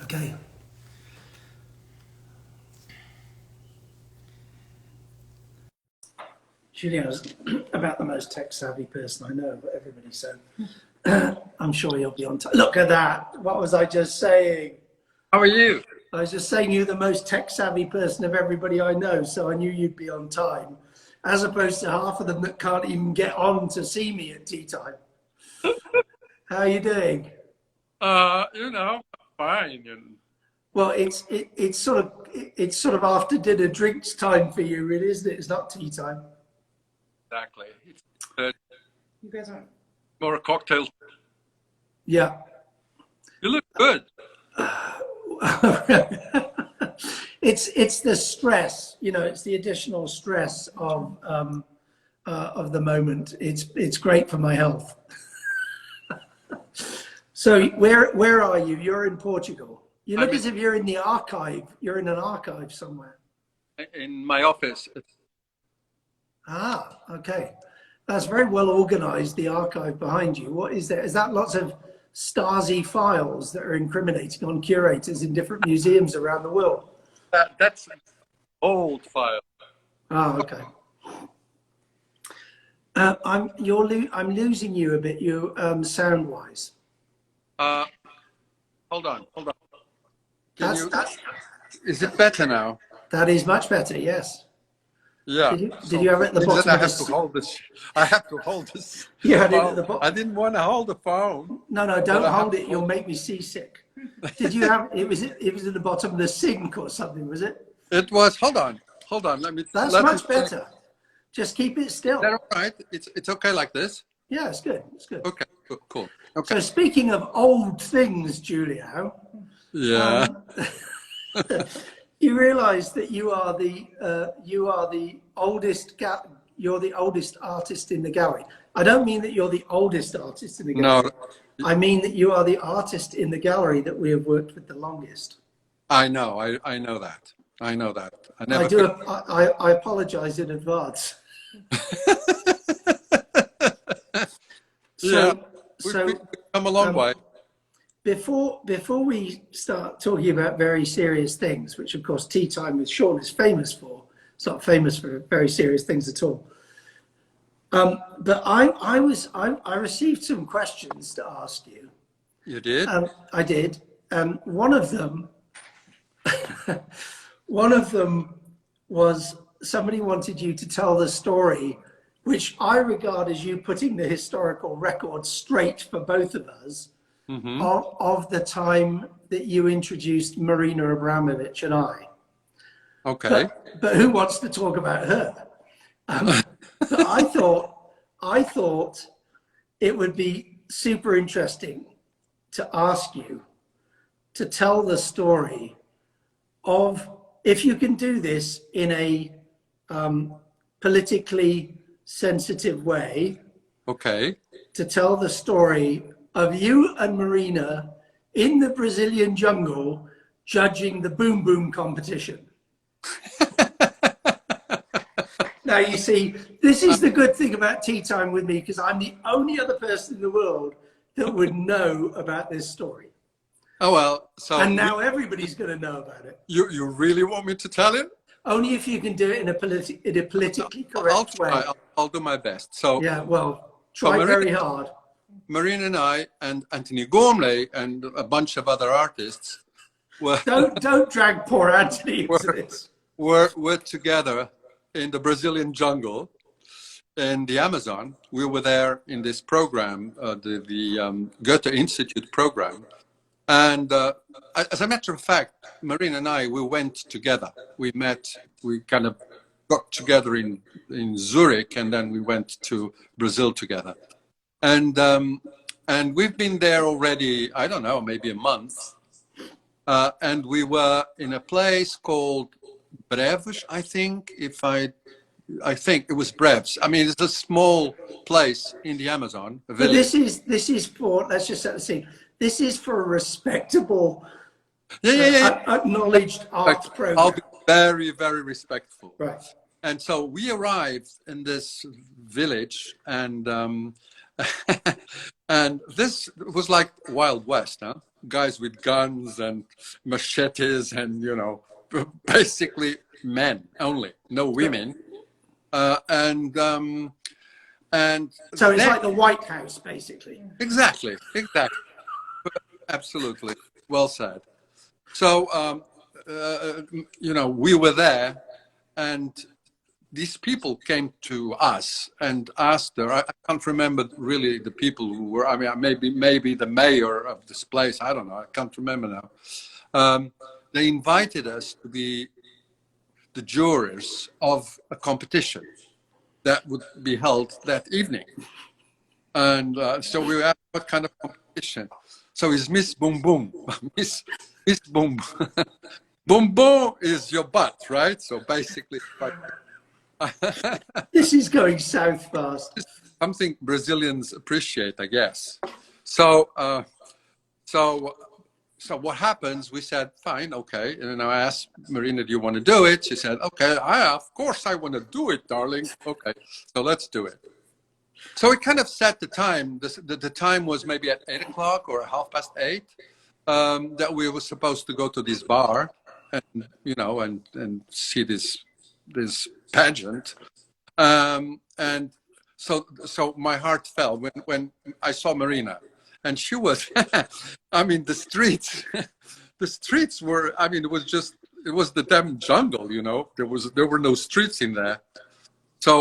Okay. Julian's about the most tech-savvy person I know, but everybody said. I'm sure you'll be on time. Look at that. What was I just saying? How are you? I was just saying you're the most tech-savvy person of everybody I know, so I knew you'd be on time, as opposed to half of them that can't even get on to see me at tea time. How are you doing? Fine. And Well, it's sort of after dinner drinks time for you, really, isn't it? It's not tea time. exactly. It's You guys aren't. more a cocktail. Yeah. You look good. It's the stress, it's the additional stress of the moment. It's great for my health. So where are you? You're in Portugal. You look as if you're in the archive. You're in an archive somewhere. In my office. Ah, okay. That's very well organized, the archive behind you. What is that? Is that lots of Stasi files that are incriminating on curators in different museums around the world? That's an old file. Ah, okay. I'm losing you a bit, sound wise. Hold on. That's Is it better now? that is much better. Yes. Yeah. Did you have it at the bottom? I have to hold this. I have to hold this. Yeah, I did at the bottom. I didn't want to hold the phone. No, don't hold it. You'll make me seasick. Did you have it? Was at the bottom of the sink or something? Was it? It was. Hold on. That's much better. Just keep it still. Is that all right? It's okay like this. Yeah, it's good. It's good. Okay. Cool. Okay. So speaking of old things, Julião. Yeah. You realise that you are the oldest. You're the oldest artist in the gallery. I don't mean that you're the oldest artist in the gallery. No. I mean that you are the artist in the gallery that we have worked with the longest. I know. I know that. I know that. I apologise in advance. Yeah. We've come a long way. Before we start talking about very serious things, which of course Tea Time with Sean is famous for, it's not famous for very serious things at all. But I received some questions to ask you. You did? I did. One of them was somebody wanted you to tell the story, which I regard as you putting the historical record straight for both of us. Mm-hmm. of the time that you introduced Marina Abramovich and I. Okay. But who wants to talk about her? But I thought it would be super interesting to ask you to tell the story of, if you can do this in a politically sensitive way. Okay. To tell the story of you and Marina in the Brazilian jungle judging the boom boom competition. Now, you see, this is the good thing about Tea Time with me, because I'm the only other person in the world that would know about this story. Oh, well, so... And now everybody's going to know about it. You really want me to tell it? Only if you can do it in a politically correct way. I'll do my best. So yeah, well, try very hard. Marina and I and Anthony Gormley and a bunch of other artists were... Don't drag poor Anthony into this. We're together in the Brazilian jungle, in the Amazon. We were there in this program, the Goethe Institute program. And as a matter of fact, Marina and I, we went together. We kind of got together in Zurich, and then we went to Brazil together. And we've been there already, I don't know, maybe a month. And we were in a place called Breves, I think it was Breves. I mean, it's a small place in the Amazon. But this is for, let's just set the scene. This is for a respectable, acknowledged art program. I'll be very, very respectful. Right. And so we arrived in this village, and And this was like Wild West, huh? Guys with guns and machetes and, you know, basically men only, no women. And So it's then, like the White House, basically. exactly, absolutely, well said. So, you know, we were there, and these people came to us and asked her. I can't remember really the people who were. I mean, maybe the mayor of this place. I don't know. I can't remember now. They invited us to be the jurors of a competition that would be held that evening. And so we asked, what kind of competition? So it's Miss Boom Boom. Miss Boom. Boom Boom is your butt, right? So basically, This is going south fast. something Brazilians appreciate, I guess. So, so what happens? We said, fine, okay. And then I asked Marina, do you want to do it? She said, okay, of course I want to do it, darling. Okay, so let's do it. So we kind of set the time. The time was maybe at 8 o'clock or 8:30 that we were supposed to go to this bar and, you know, and see this pageant. And so my heart fell when I saw Marina, and she was, I mean, the streets were, I mean, it was the damn jungle, you know, there were no streets in there. So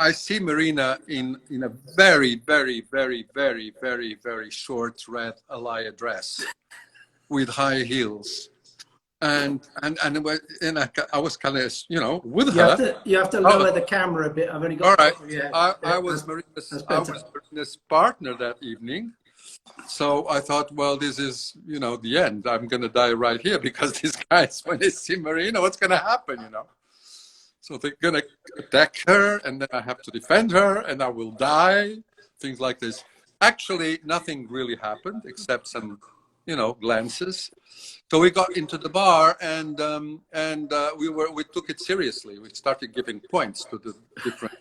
I see Marina in a very, very, very, very, very, very short red Alaya dress with high heels. And I was kind of, you know, with her. You have to lower the camera a bit. I've only got. All right. Yeah, I was Marina's partner that evening. So I thought, well, this is, you know, the end. I'm going to die right here because these guys, when they see Marina, what's going to happen, you know? So they're going to attack her, and then I have to defend her, and I will die, things like this. Actually, nothing really happened except some, you know, glances. So we got into the bar, and we took it seriously. We started giving points to the different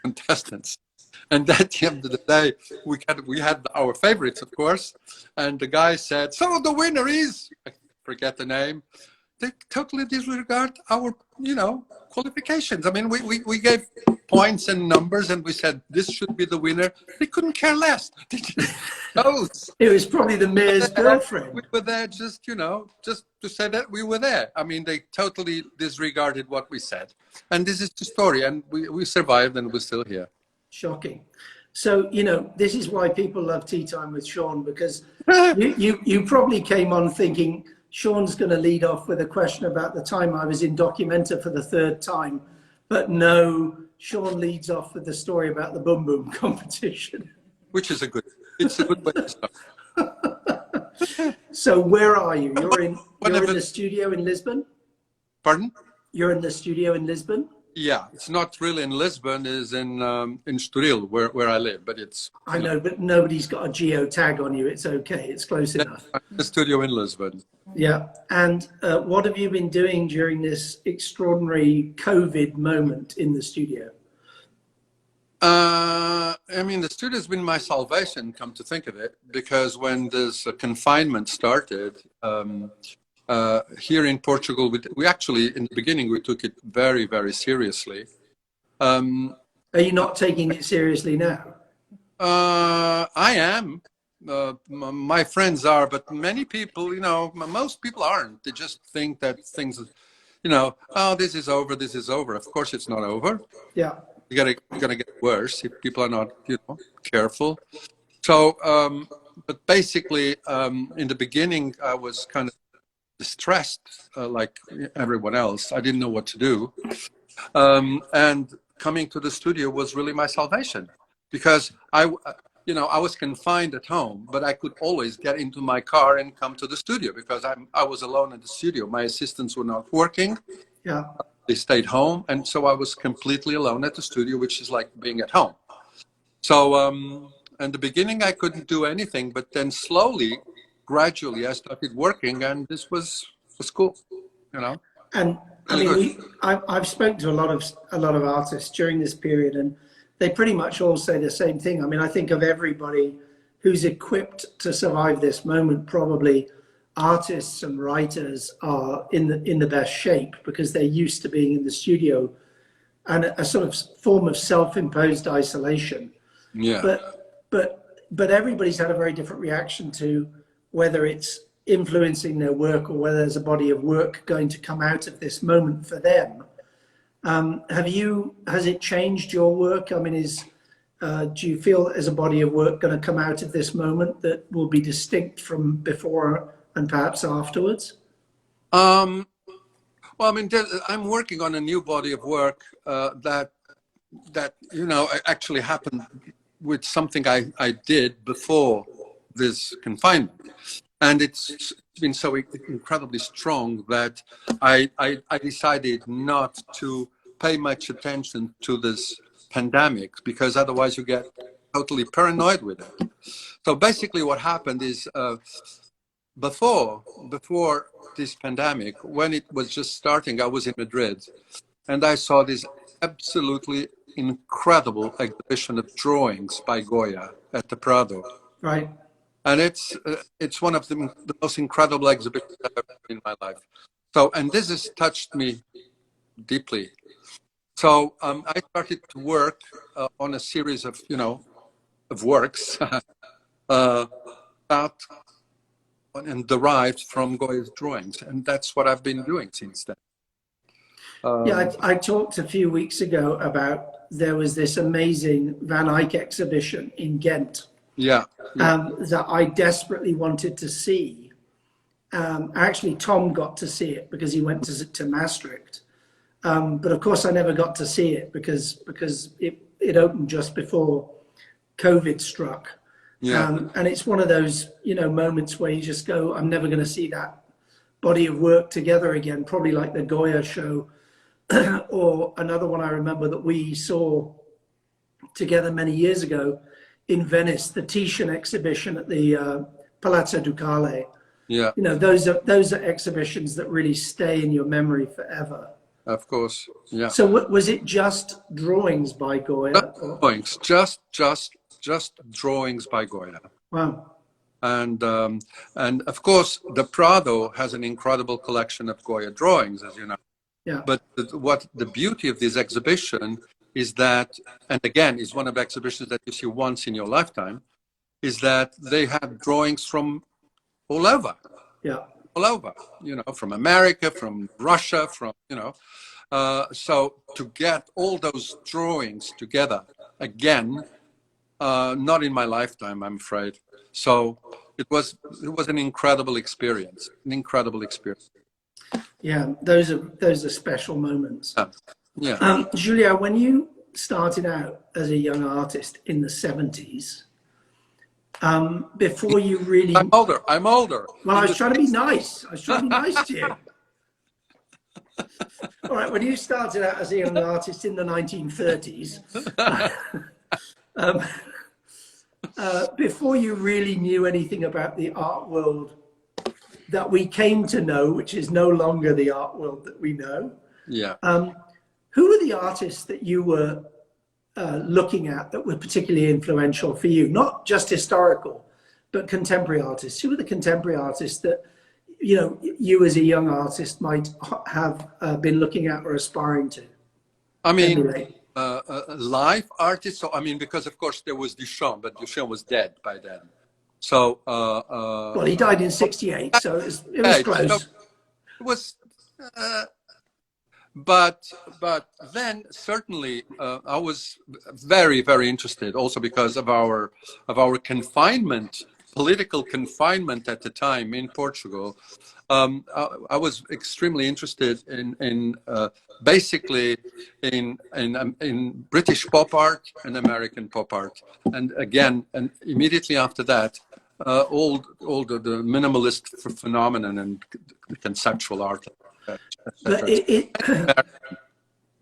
contestants. And at the end of the day, we had our favorites, of course. And the guy said, so the winner is, I forget the name. They totally disregard our, you know, qualifications. I mean, we gave points and numbers, and we said this should be the winner. They couldn't care less. They just chose. It was probably the mayor's girlfriend. We were there just, you know, just to say that we were there. I mean, they totally disregarded what we said. And this is the story, and we survived, and we're still here. Shocking. So, you know, this is why people love Tea Time with Sean, because you probably came on thinking, Sean's going to lead off with a question about the time I was in Documenta for the 3rd time. But no, Sean leads off with the story about the Boom Boom competition. Which is it's a good way to start. So where are you? You're in the studio in Lisbon? Pardon? You're in the studio in Lisbon? Yeah, it's not really in Lisbon, it's in Estoril, where I live, but it's... I know, but nobody's got a geo tag on you. It's okay. It's close enough. The studio in Lisbon. Yeah. And what have you been doing during this extraordinary COVID moment in the studio? I mean, the studio has been my salvation, come to think of it, because when this confinement started, here in Portugal, we actually, in the beginning, we took it very, very seriously. Are you not taking it seriously now? I am. My friends are, but many people, you know, most people aren't. They just think that things, you know, oh, this is over, this is over. Of course, it's not over. Yeah. It's gonna get worse if people are not, you know, careful. So, but basically, in the beginning, I was kind of distressed, like everyone else. I didn't know what to do, and coming to the studio was really my salvation, because I was confined at home, but I could always get into my car and come to the studio because I was alone in the studio. My assistants were not working. Yeah. They stayed home, and so I was completely alone at the studio, which is like being at home. So, in the beginning, I couldn't do anything, but then slowly, gradually, I started working, and this was cool, you know. And I mean, I've spoken to a lot of artists during this period, and they pretty much all say the same thing. I mean, I think of everybody who's equipped to survive this moment, probably artists and writers are in the best shape because they're used to being in the studio and a sort of form of self-imposed isolation. Yeah. But everybody's had a very different reaction to whether it's influencing their work or whether there's a body of work going to come out of this moment for them. Has it changed your work? I mean, do you feel that there's a body of work going to come out of this moment that will be distinct from before and perhaps afterwards? Well, I mean, I'm working on a new body of work that actually happened with something I did before this confinement, and it's been so incredibly strong that I decided not to pay much attention to this pandemic, because otherwise you get totally paranoid with it. So basically what happened is before this pandemic, when it was just starting, I was in Madrid and I saw this absolutely incredible exhibition of drawings by Goya at the Prado. Right. And it's one of the most incredible exhibitions I've ever seen in my life. So, and this has touched me deeply. So I started to work on a series of, of works that and derived from Goya's drawings. And that's what I've been doing since then. Yeah, I talked a few weeks ago about there was this amazing Van Eyck exhibition in Ghent. Yeah. That I desperately wanted to see. Actually, Tom got to see it because he went to Maastricht. But of course, I never got to see it because it opened just before COVID struck. Yeah. And it's one of those, moments where you just go, I'm never going to see that body of work together again, probably like the Goya show. Or another one I remember that we saw together many years ago in Venice, the Titian exhibition at the Palazzo Ducale. Yeah. Those are exhibitions that really stay in your memory forever. Of course. Yeah. So was it just drawings by Goya? Drawings, just drawings by Goya. Wow. And of course, the Prado has an incredible collection of Goya drawings, as you know. Yeah. But what the beauty of this exhibition is that, and again, is one of the exhibitions that you see once in your lifetime, is that they have drawings from all over. Yeah. All over, from America, from Russia, so to get all those drawings together again, not in my lifetime, I'm afraid. So it was an incredible experience, Yeah, those are special moments. Yeah. Julião, when you started out as a young artist in the 70s, before you really... I'm older. Well, I was trying to be nice. To you. All right, when you started out as a young artist in the 1930s, before you really knew anything about the art world that we came to know, which is no longer the art world that we know. Yeah. Who were the artists that you were looking at that were particularly influential for you? Not just historical, but contemporary artists. Who were the contemporary artists that, you as a young artist might have been looking at or aspiring to? I mean, live artists. So, I mean, because of course there was Duchamp, but Duchamp was dead by then. So, well, he died in '68, so it was close. It was, but then certainly I was very, very interested, also because of our confinement, political confinement at the time in Portugal. I was extremely interested in basically in British pop art and American pop art, and immediately after that, all the minimalist phenomenon and conceptual art.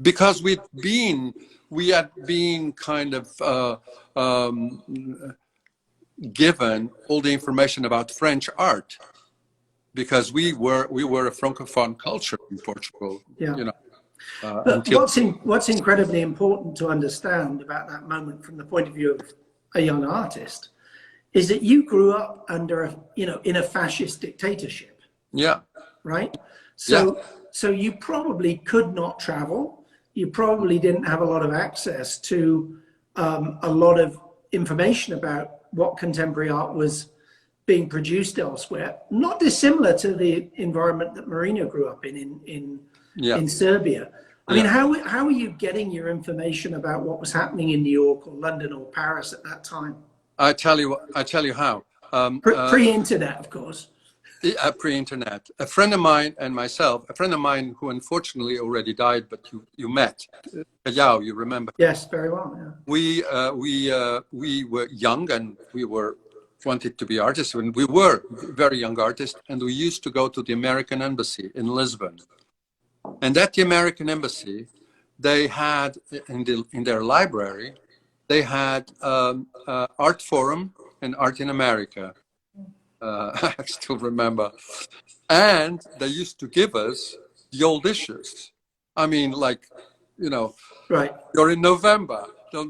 Because we had been kind of given all the information about French art, because we were a francophone culture in Portugal. Yeah. But what's incredibly important to understand about that moment from the point of view of a young artist is that you grew up under in a fascist dictatorship. Yeah. Right. So you probably could not travel. You probably didn't have a lot of access to a lot of information about what contemporary art was being produced elsewhere. Not dissimilar to the environment that Marina grew up in Serbia. I mean, how were you getting your information about what was happening in New York or London or Paris at that time? I tell you how. Pre-internet, of course. Pre-internet. A friend of mine and myself, a friend of mine who unfortunately already died, but you met, Julião, you remember? Yes, very well. Yeah. We were young and we wanted to be artists, and we were very young artists, and we used to go to the American Embassy in Lisbon. And at the American Embassy, they had in their library, they had Art Forum and Art in America. I still remember. And they used to give us the old issues. I mean, like, right. You're in November.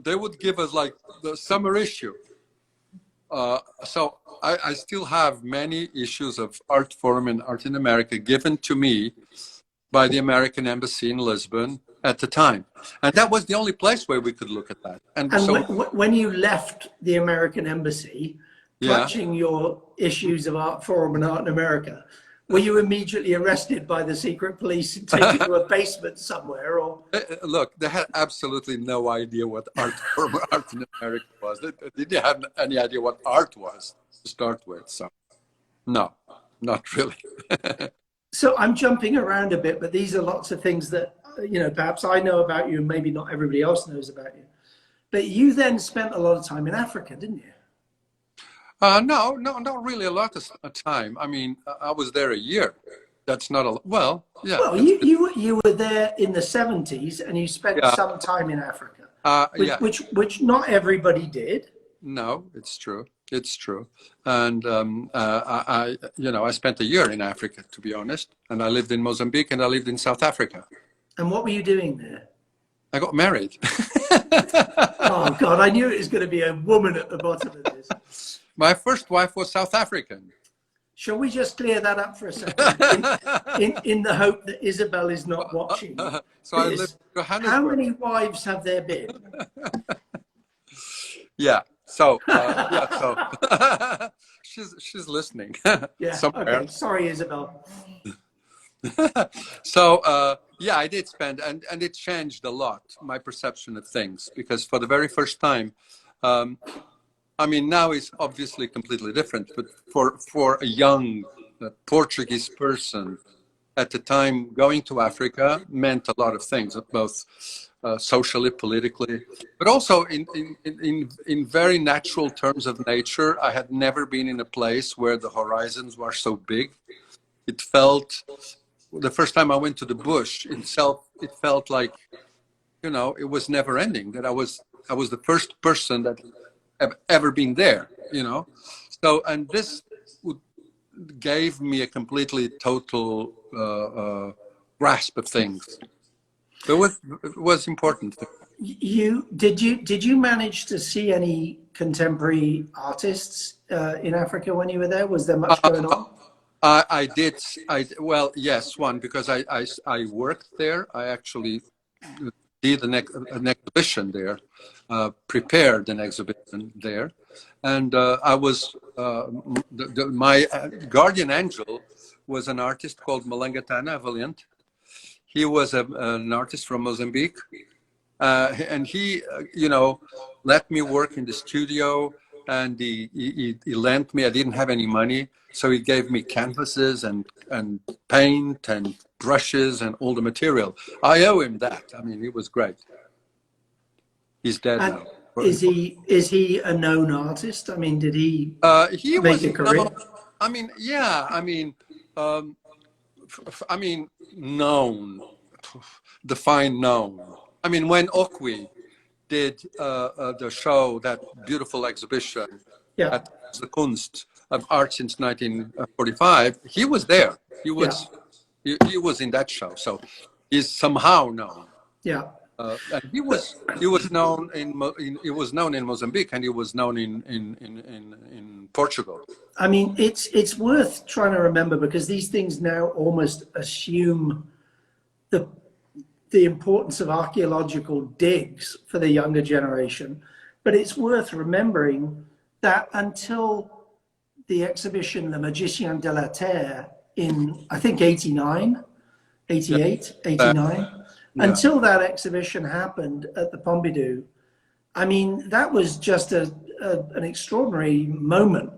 They would give us like the summer issue. So I still have many issues of Art Forum and Art in America given to me by the American Embassy in Lisbon at the time. And that was the only place where we could look at that. And so, when you left the American Embassy, clutching your issues of Art Forum and Art in America, were you immediately arrested by the secret police and taken to a basement somewhere? Or look, they had absolutely no idea what Art Forum or Art in America was. They didn't have any idea what art was to start with. So, no, not really. So I'm jumping around a bit, but these are lots of things that, perhaps I know about you and maybe not everybody else knows about you. But you then spent a lot of time in Africa, didn't you? No, not really a lot of time. I mean, I was there a year. That's not a, well, yeah. Well, you were there in the 70s and you spent some time in Africa, which not everybody did. No, it's true. It's true. And I spent a year in Africa, to be honest. And I lived in Mozambique and I lived in South Africa. And what were you doing there? I got married. Oh, God, I knew it was going to be a woman at the bottom of this. My first wife was South African. Shall we just clear that up for a second, in the hope that Isabel is not watching? So I lived in Johannesburg. How many wives have there been? Yeah. So she's listening. Yeah. Somewhere. Okay. Sorry, Isabel. So I did spend, and it changed a lot my perception of things, because for the very first time, I mean, now it's obviously completely different, but for a young Portuguese person at the time, going to Africa meant a lot of things, both socially, politically, but also in very natural terms of nature. I had never been in a place where the horizons were so big. It felt, the first time I went to the bush itself, it felt like, it was never ending, that I was the first person that have ever been there, So, and this gave me a completely total grasp of things. It was important. Did you manage to see any contemporary artists in Africa when you were there? Was there much going on? I did. Well, yes, one, because I worked there. I actually did an exhibition there, prepared an exhibition there, and I was my guardian angel was an artist called Malangatana Valiant. He was an artist from Mozambique, and he, let me work in the studio, and he lent me. I didn't have any money, so he gave me canvases and paint and brushes and all the material. I owe him that. I mean, he was great. He's dead now. Is he a known artist? I mean, did he make a career? I mean, yeah. I mean, known. Define known. I mean, when Okwi did the show, that beautiful exhibition at the Kunst of Art since 1945, he was there. He was in that show. So is somehow known. Yeah. And he was known in Mozambique, and he was known in Portugal. I mean, it's worth trying to remember, because these things now almost assume the importance of archaeological digs for the younger generation. But it's worth remembering that until the exhibition Le Magicien de la Terre in, I think, 89, 88, 89, until that exhibition happened at the Pompidou, I mean, that was just an extraordinary moment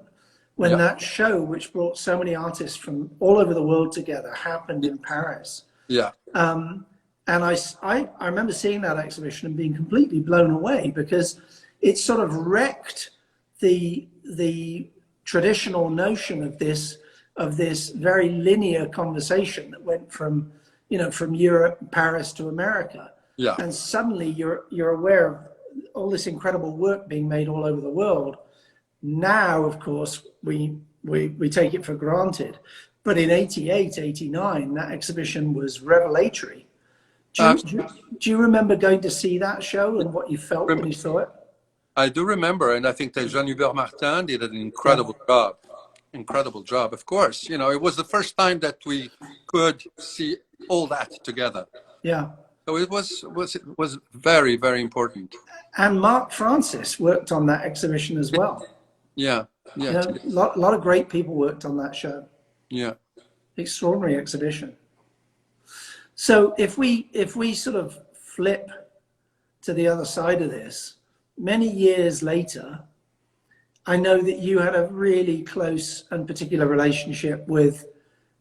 when that show, which brought so many artists from all over the world together, happened in Paris. Yeah. And I remember seeing that exhibition and being completely blown away, because it sort of wrecked the traditional notion of this very linear conversation that went from Europe, Paris to America. Yeah. And suddenly you're aware of all this incredible work being made all over the world. Now, of course, we take it for granted. But in 88, 89, that exhibition was revelatory. Do you remember going to see that show and what you felt when you saw it? I do remember, and I think that Jean-Hubert Martin did an incredible job. Incredible job, of course. You know, it was the first time that we could see all that together. Yeah. So it was very, very important. And Mark Francis worked on that exhibition as well. Yeah. Yeah. A lot of great people worked on that show. Yeah. Extraordinary exhibition. So if we sort of flip to the other side of this, many years later, I know that you had a really close and particular relationship with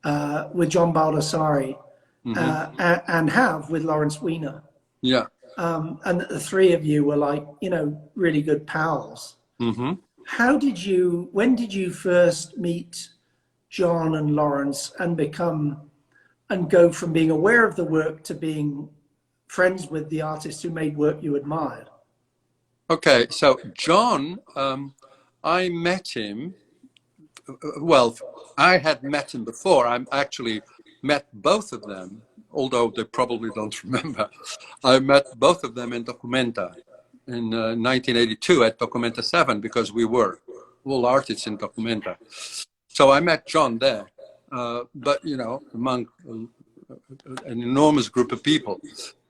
John Baldassari, and have with Lawrence Weiner. Yeah. And the three of you were like, really good pals. Mm-hmm. When did you first meet John and Lawrence and go from being aware of the work to being friends with the artists who made work you admired? Okay, so John, I met him, well, I had met him before. I actually met both of them, although they probably don't remember. I met both of them in Documenta in 1982 at Documenta 7, because we were all artists in Documenta. So I met John there, but, among an enormous group of people.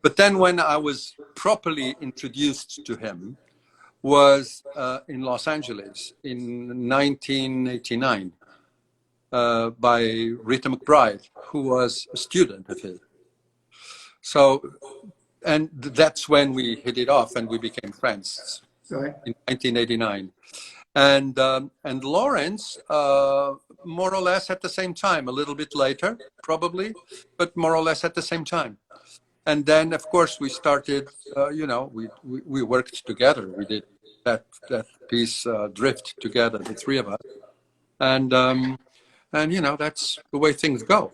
But then when I was properly introduced to him was in Los Angeles in 1989 by Rita McBride, who was a student of his. So, and that's when we hit it off and we became friends. Right. In 1989. And Lawrence, more or less at the same time, a little bit later, probably, but more or less at the same time. And then, of course, we started, we worked together. We did that piece, Drift, together, the three of us. And that's the way things go,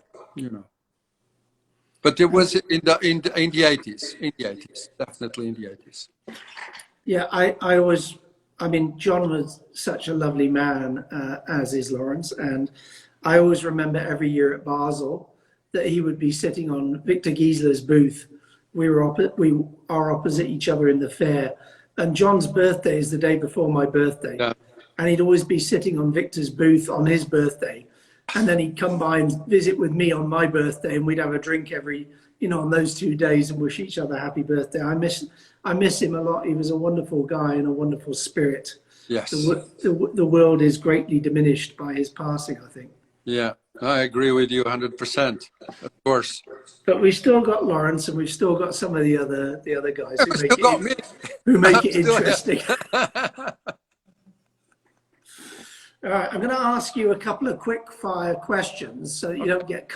But it was in the 80s, definitely in the 80s. Yeah, I mean, John was such a lovely man, as is Lawrence. And I always remember every year at Basel that he would be sitting on Victor Giesler's booth. We are opposite each other in the fair. And John's birthday is the day before my birthday. Yeah. And he'd always be sitting on Victor's booth on his birthday. And then he'd come by and visit with me on my birthday, and we'd have a drink on those 2 days and wish each other happy birthday. I miss him a lot. He was a wonderful guy and a wonderful spirit. Yes. The world is greatly diminished by his passing, I think. Yeah, I agree with you 100%, of course. But we've still got Lawrence, and we've still got some of the other guys who make it interesting. All right, I'm going to ask you a couple of quick fire questions so that you don't get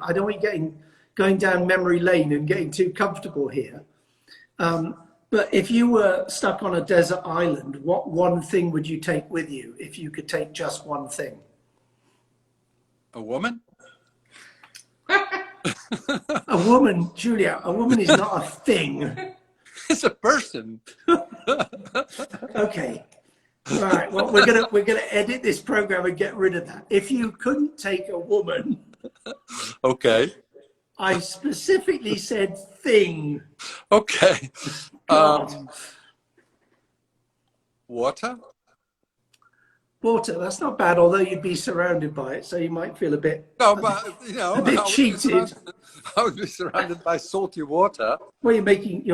I don't want you going down memory lane and getting too comfortable here. But if you were stuck on a desert island, what one thing would you take with you if you could take just one thing? A woman? A woman, Julia, a woman is not a thing. It's a person. Okay. All right. Well, we're gonna edit this program and get rid of that. If you couldn't take a woman, okay, I specifically said thing. Okay. God. Water? Water, that's not bad, although you'd be surrounded by it, so you might feel a bit, No, but you know, a bit cheated. I would be surrounded by salty water. Well, you're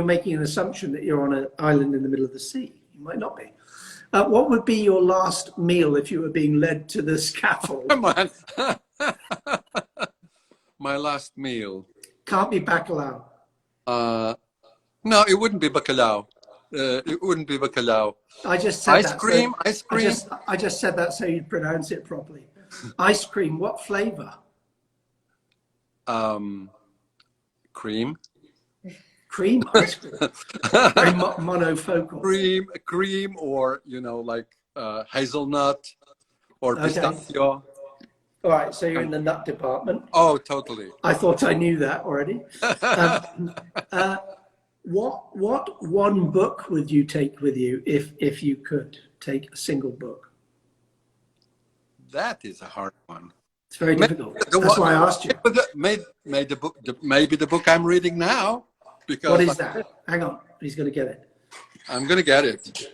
making an assumption that you're on an island in the middle of the sea. You might not be. What would be your last meal if you were being led to the scaffold? Come on. My last meal. Can't be bacalao. No, it wouldn't be bacalao. It wouldn't be bacalao. I just said Ice that. cream, So ice cream. I just said that so you'd pronounce it properly. Ice cream. What flavor? Cream. Cream ice cream. Very monofocal. Cream, or you know, like hazelnut or pistachio. All right, so you're in the nut department. Oh, totally. I thought I knew that already. What one book would you take with you if you could take a single book? That is a hard one. It's very difficult. That's why I asked you. Maybe the book I'm reading now. Because what is that? Hang on, he's going to get it. I'm going to get it.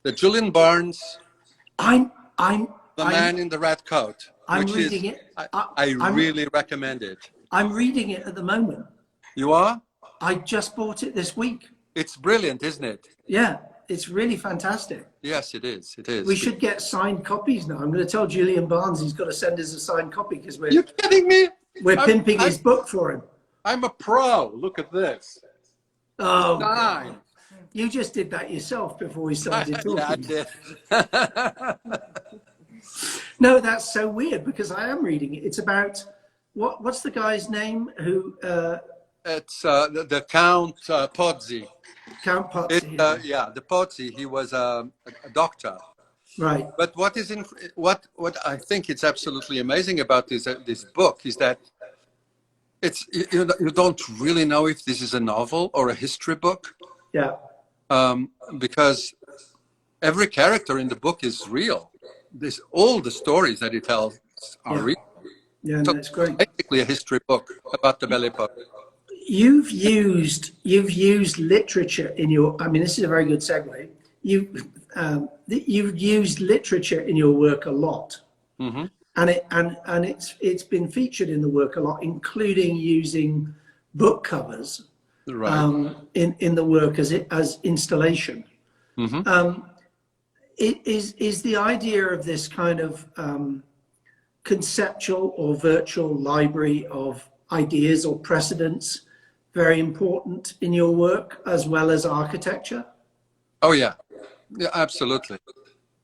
The Julian Barnes. The Man in the Red Coat. I'm reading it. I really recommend it. I'm reading it at the moment. You are? I just bought it this week. It's brilliant, isn't it? Yeah, it's really fantastic. Yes, it is. It is. We should get signed copies now. I'm going to tell Julian Barnes he's got to send us a signed copy because You're kidding me? We're pimping his book for him. I'm a pro. Look at this. Oh, Nine. You just did that yourself before we started talking. Yeah, I did. No, that's so weird because I am reading it. It's about what's the guy's name who? It's the Count Pozzi. Count Pozzi. Yeah, the Pozzi. He was a doctor. Right. But what I think it's absolutely amazing about this book is that you don't really know if this is a novel or a history book. Yeah. Because every character in the book is real. All the stories that he tells are real. Yeah, So that's great. basically a history book about the Belle Époque. You've used literature in your. I mean, this is a very good segue. You've used literature in your work a lot, and it's been featured in the work a lot, including using book covers in the work as installation. Is the idea of this kind of conceptual or virtual library of ideas or precedents very important in your work as well as architecture? Oh yeah, absolutely.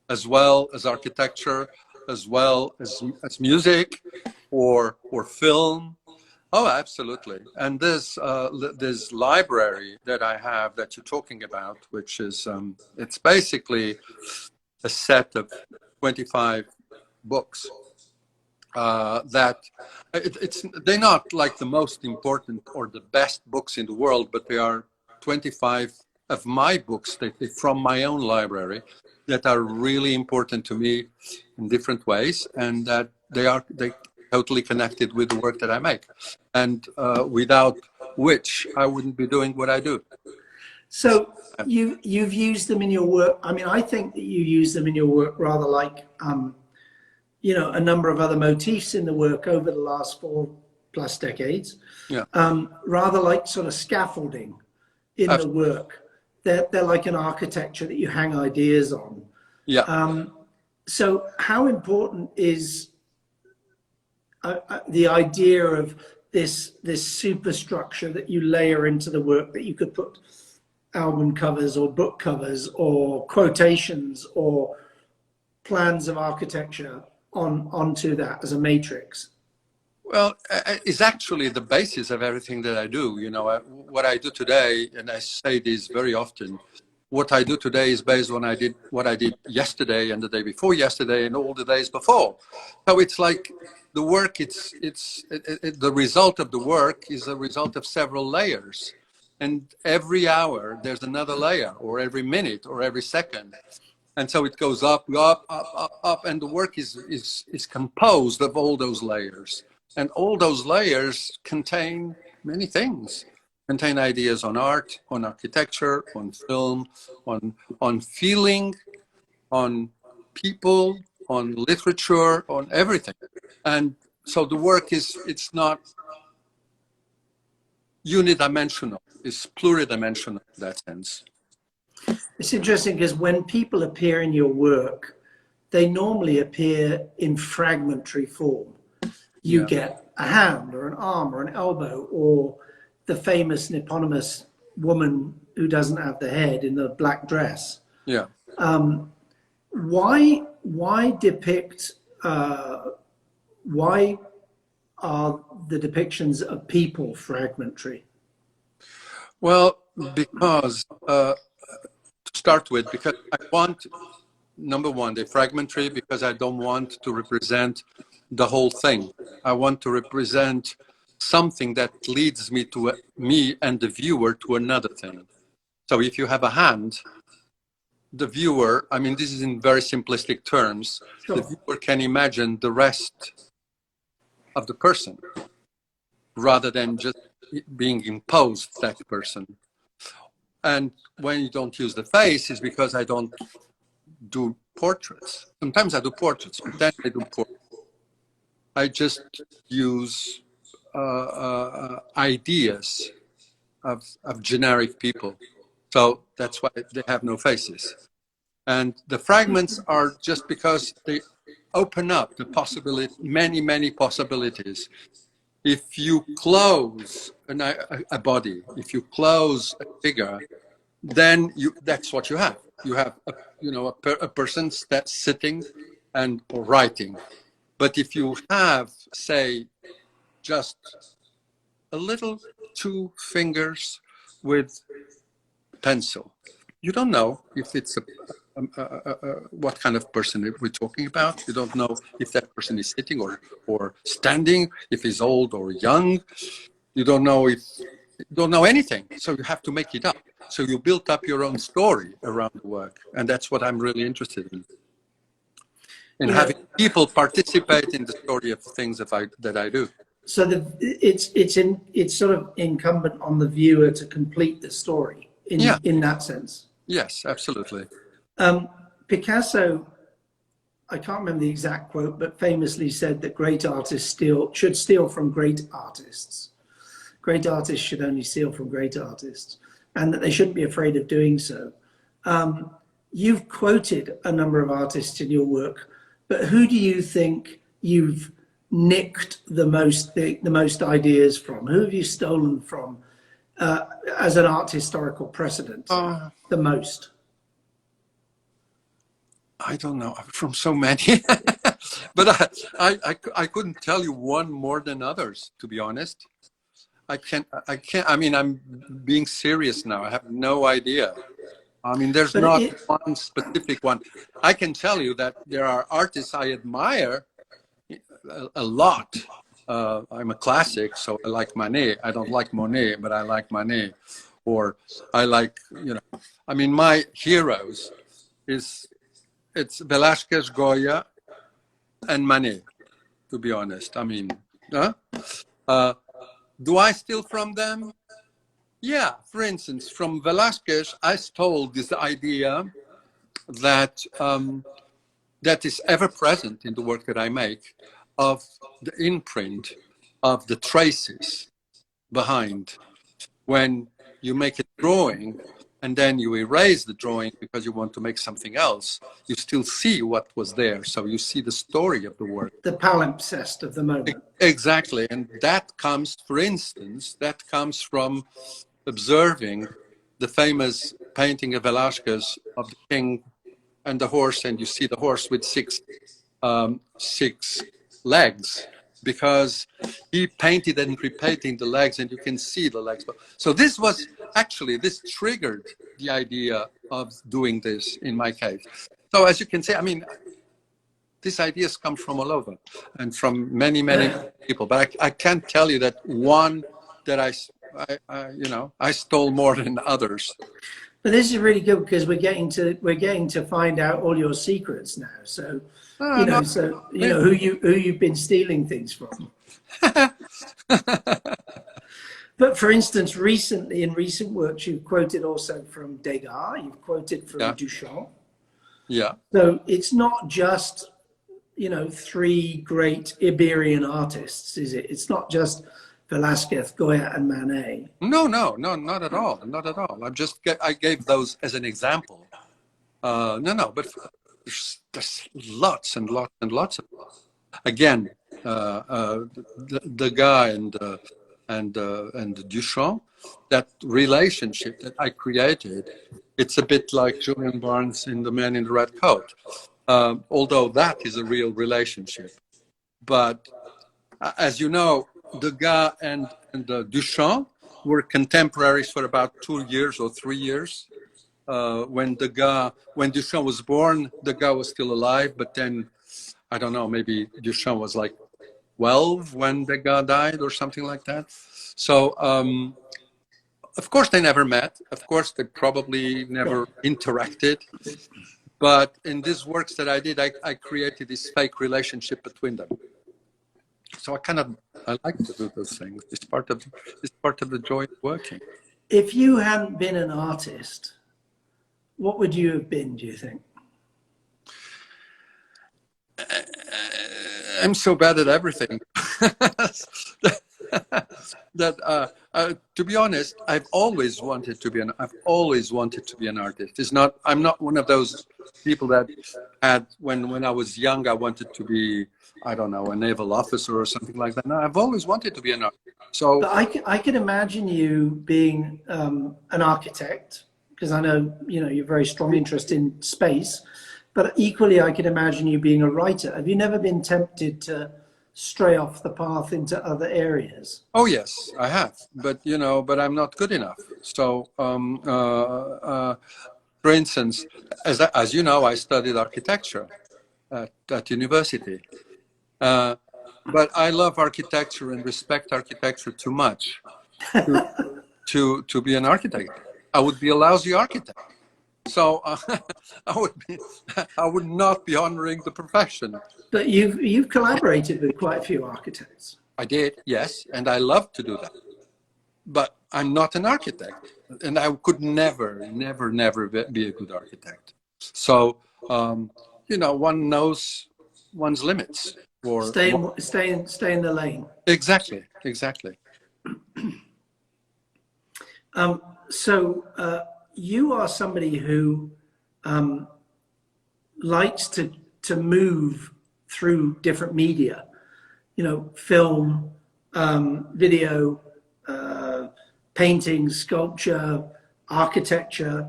As well as architecture, as well as music or film. Oh, absolutely. And this library that I have that you're talking about, which is it's basically a set of 25 books that they're not like the most important or the best books in the world, but they are 25 of my books from my own library that are really important to me in different ways, and that they totally connected with the work that I make, and without which I wouldn't be doing what I do. So you've used them in your work. I mean, I think that you use them in your work rather like a number of other motifs in the work over the last 4+ decades. Yeah. Rather like sort of scaffolding in the work. They're like an architecture that you hang ideas on. Yeah. So how important is the idea of this superstructure that you layer into the work, that you could put album covers or book covers or quotations or plans of architecture onto that as a matrix? Well, it's actually the basis of everything that I do. You know, what I do today, and I say this very often, what I do today is based on what I did yesterday and the day before yesterday and all the days before. So it's like the work, the result of the work is a result of several layers. And every hour there's another layer, or every minute or every second. And so it goes up, up, up, up, up, and the work is composed of all those layers. And all those layers contain many things, contain ideas on art, on architecture, on film, on feeling, on people, on literature, on everything. And so the work it's not unidimensional, it's pluridimensional in that sense. It's interesting because when people appear in your work, they normally appear in fragmentary form. You get a hand or an arm or an elbow, or the famous and eponymous woman who doesn't have the head in the black dress. Yeah. Why depict? Why are the depictions of people fragmentary? Well, because to start with, because I want, number one, they're fragmentary because I don't want to represent the whole thing. I want to represent something that leads me to me and the viewer to another thing. So if you have a hand, the viewer, I mean, this is in very simplistic terms, Sure. The viewer can imagine the rest of the person rather than just being imposed that person. And when you don't use the face is because I don't do portraits. Sometimes I do portraits, but then I do portraits. I just use ideas of generic people. So that's why they have no faces. And the fragments are just because they open up the possibility, many possibilities. If you close a body, if you close a figure, then that's what you have. You have a person that's sitting and writing. But if you have, say, just a little two fingers with pencil, you don't know if it's what kind of person we're talking about. You don't know if that person is sitting or standing, if he's old or young. You don't know anything. So you have to make it up. So you build up your own story around the work. And that's what I'm really interested in having people participate in the story of things that I do. So it's sort of incumbent on the viewer to complete the story in that sense. Yes, absolutely. Picasso, I can't remember the exact quote, but famously said that great artists should steal from great artists. Great artists should only steal from great artists, and that they shouldn't be afraid of doing so. You've quoted a number of artists in your work, but who do you think you've nicked the most ideas from? Who have you stolen from as an art historical precedent the most? I don't know, from so many, but I couldn't tell you one more than others, to be honest. I can't, I mean, I'm being serious now. I have no idea. I mean, there's not one specific one. I can tell you that there are artists I admire a lot. I'm a classic, so I like Manet. I don't like Monet, but I like Manet. Or I like, I mean, my heroes it's Velázquez, Goya, and Manet, to be honest. I mean, do I steal from them? Yeah, for instance, from Velázquez, I stole this idea that that is ever present in the work that I make, of the imprint, of the traces behind. When you make a drawing and then you erase the drawing because you want to make something else, you still see what was there. So you see the story of the work. The palimpsest of the moment. Exactly. And that comes, for instance, that comes from observing the famous painting of Velázquez of the king and the horse, and you see the horse with six legs, because he painted and repainted the legs, and you can see the legs. So this triggered the idea of doing this in my case. So as you can see, I mean, these ideas come from all over and from many people, but I can't tell you that one that I stole more than others. But this is really good because we're getting to find out all your secrets now. So who you've been stealing things from. But for instance, recently, in recent works, you've quoted also from Degas, you've quoted from Yeah. Duchamp. Yeah. So it's not just, you know, three great Iberian artists, is it? It's not just Velázquez, Goya, and Manet. No, no, no, not at all. Not at all. I gave those as an example. No, but there's lots and lots and lots of. Again, the guy and Duchamp, that relationship that I created, it's a bit like Julian Barnes in The Man in the Red Coat. Although that is a real relationship, but as you know, Degas and Duchamp were contemporaries for about 2 years or 3 years. When Duchamp was born, Degas was still alive, but then I don't know, maybe Duchamp was like 12 when Degas died or something like that. So of course they never met. Of course they probably never interacted. But in these works that I did, I created this fake relationship between them. So I like to do those things. It's part of the joy of working. If you hadn't been an artist, what would you have been, do you think? I'm so bad at everything that to be honest, I've always wanted to be an artist. I'm not one of those people that had when I was young I wanted to be, I don't know, a naval officer or something like that. No, I've always wanted to be an artist. So but I can imagine you being an architect, because I know, you know, you're very strong interest in space, but equally I can imagine you being a writer. Have you never been tempted to stray off the path into other areas? oh yes, I have, but I'm not good enough. So for instance, as you know, I studied architecture at university. But I love architecture and respect architecture too much to be an architect. I would be a lousy architect. So I would not be honoring the profession. But you've collaborated with quite a few architects. I did, yes, and I love to do that. But I'm not an architect, and I could never be a good architect. So one knows one's limits. Stay in the lane. Exactly. So you are somebody who likes to move through different media, you know, film, video, painting, sculpture, architecture,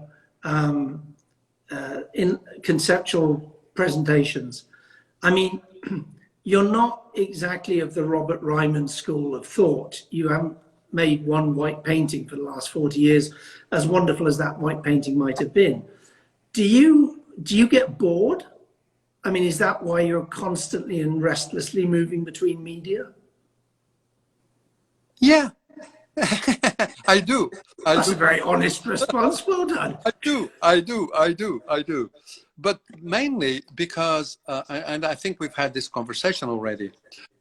in conceptual presentations. I mean, you're not exactly of the Robert Ryman school of thought. You haven't made one white painting for the last 40 years, as wonderful as that white painting might have been. Do you get bored? I mean, is that why you're constantly and restlessly moving between media? Yeah, I do. That's a very honest response. Well done. I do. But mainly because, and I think we've had this conversation already,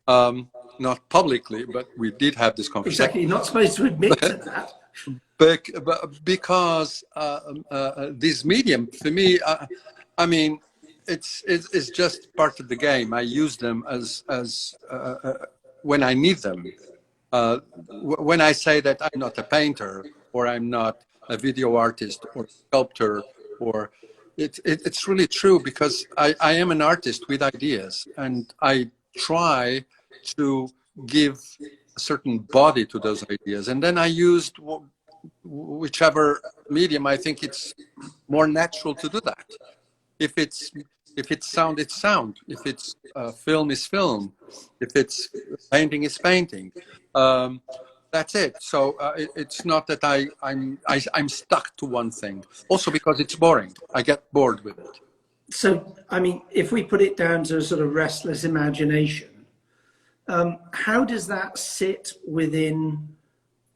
not publicly, but we did have this conversation. Exactly, you're not supposed to admit to that. Because this medium, for me, I mean, it's just part of the game. I use them as when I need them. When I say that I'm not a painter, or I'm not a video artist or sculptor, or it's really true, because I am an artist with ideas, and I try to give a certain body to those ideas, and then I used whichever medium I think it's more natural to do that. If it's sound, it's sound. If it's film, is film. If it's painting, is painting. That's it. So it's not that I'm stuck to one thing. Also because it's boring. I get bored with it. So, I mean, if we put it down to a sort of restless imagination, how does that sit within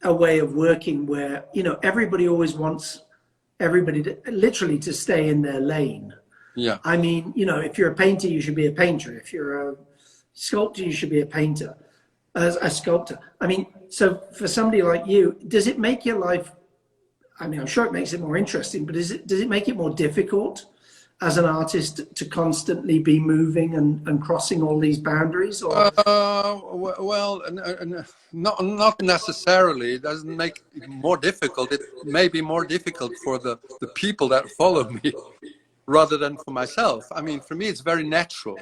a way of working where, you know, everybody always wants everybody to literally to stay in their lane? Yeah. I mean, you know, if you're a painter, you should be a painter. If you're a sculptor, you should be a painter. as a sculptor. I mean, so for somebody like you, does it make your life, I mean, I'm sure it makes it more interesting, but does it make it more difficult as an artist to constantly be moving and crossing all these boundaries? Or? Well, not necessarily. It doesn't make it more difficult. It may be more difficult for the people that follow me rather than for myself. I mean, for me, it's very natural.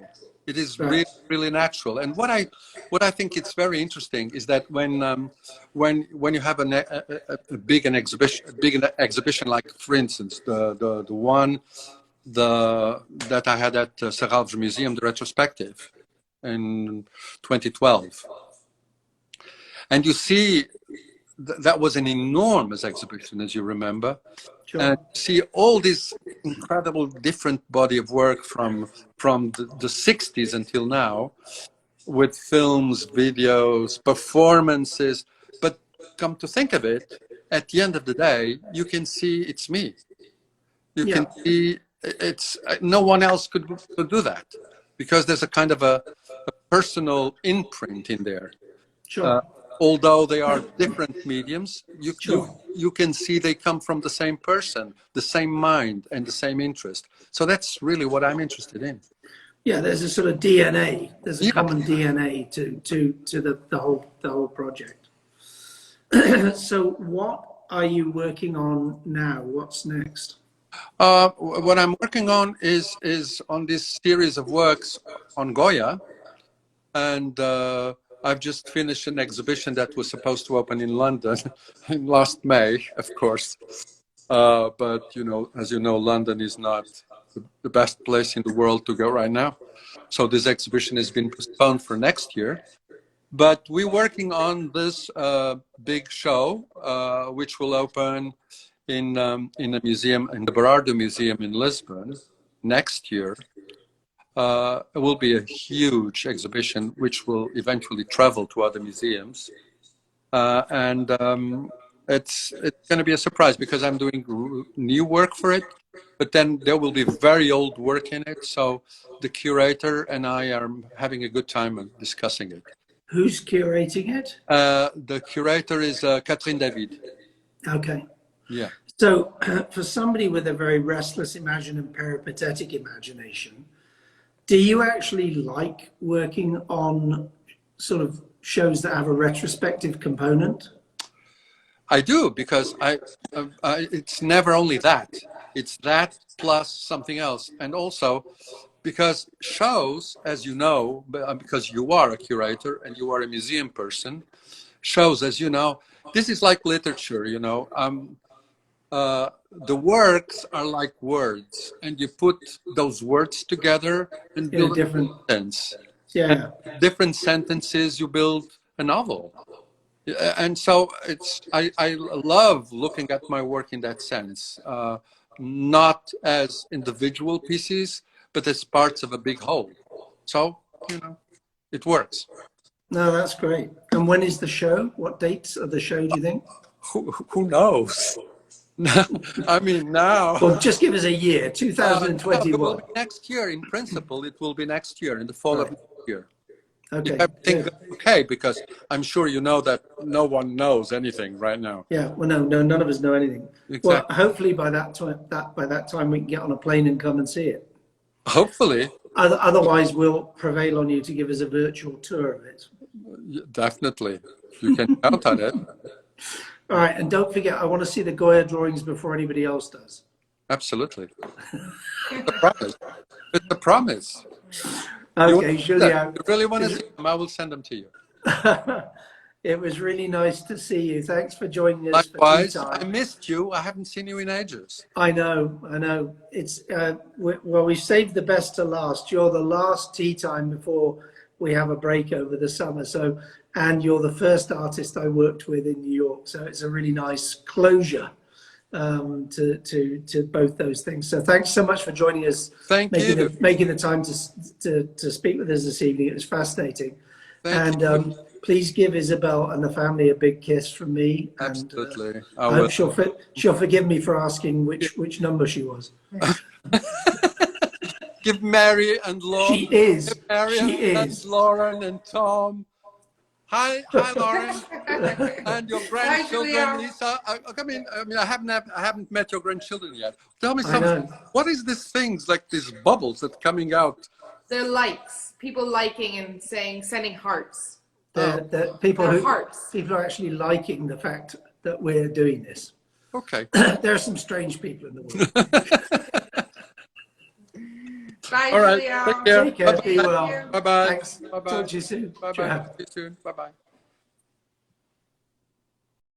It is Right. really, really natural. And what I think it's very interesting is that when you have a big exhibition, like, for instance, the one that I had at Saralves Museum, the retrospective in 2012, and you see that was an enormous exhibition, as you remember. Sure. And see all this incredible different body of work from the 60s until now, with films, videos, performances. But come to think of it, at the end of the day, you can see it's me. You can see it's no one else could do that, because there's a kind of a personal imprint in there. Sure. Although they are different mediums, Sure. you can see they come from the same person, the same mind, and the same interest. So that's really what I'm interested in. Yeah, there's a sort of DNA. There's a common DNA to the whole project. So what are you working on now? What's next? What I'm working on is on this series of works on Goya, and I've just finished an exhibition that was supposed to open in London in last May, of course. But as you know, London is not the best place in the world to go right now. So this exhibition has been postponed for next year. But we're working on this big show, which will open in a museum, in the Berardo Museum in Lisbon next year. It will be a huge exhibition, which will eventually travel to other museums, and it's going to be a surprise, because I'm doing new work for it, but then there will be very old work in it. So the curator and I are having a good time discussing it. Who's curating it? The curator is Catherine David. Okay. Yeah. So for somebody with a very restless and peripatetic imagination, do you actually like working on sort of shows that have a retrospective component? I do, because it's never only that. It's that plus something else. And also because shows, as you know, because you are a curator and you are a museum person, shows, as you know, this is like literature, the works are like words, and you put those words together and build a different sentence. Yeah. And different sentences, you build a novel. And so I love looking at my work in that sense, not as individual pieces, but as parts of a big whole. So, it works. No, that's great. And when is the show? What dates of the show do you think? Who knows? I mean, now. Well, just give us a year, 2021. It will be next year. In principle, it will be next year, in the fall of next year. Okay. Okay, because I'm sure you know that no one knows anything right now. Yeah. Well, no, none of us know anything. Exactly. Well, hopefully by that time we can get on a plane and come and see it. Hopefully. Otherwise, we'll prevail on you to give us a virtual tour of it. Definitely. You can count on it. All right, and don't forget, I want to see the Goya drawings before anybody else does. Absolutely. It's a promise. It's a promise. Okay, Julião. You really want to see them? I will send them to you. It was really nice to see you. Thanks for joining us. Likewise, for tea time. I missed you. I haven't seen you in ages. I know. It's we saved the best to last. You're the last tea time before we have a break over the summer. So, and you're the first artist I worked with in New York. So it's a really nice closure to both those things. So thanks so much for joining us. Making the time to speak with us this evening. It was fascinating. Thank you. Please give Isabel and the family a big kiss from me. Absolutely. And, I hope she'll forgive me for asking which number she was. Give Mary and Lauren. She is. Mary She and is. Lauren and Tom. Hi, Lauren, and your grandchildren, Julião. Lisa. I haven't met your grandchildren yet. Tell me I something. know. What is these things like these bubbles that coming out? They're likes. People liking and sending hearts. People They're who hearts. people are actually liking the fact that we're doing this. Okay. There are some strange people in the world. Bye, All right. Julião. Take care. Take care. Be Bye-bye. well. Bye-bye. Thanks. Bye-bye. Talk to you soon. Bye-bye. Ciao. See you soon. Bye-bye.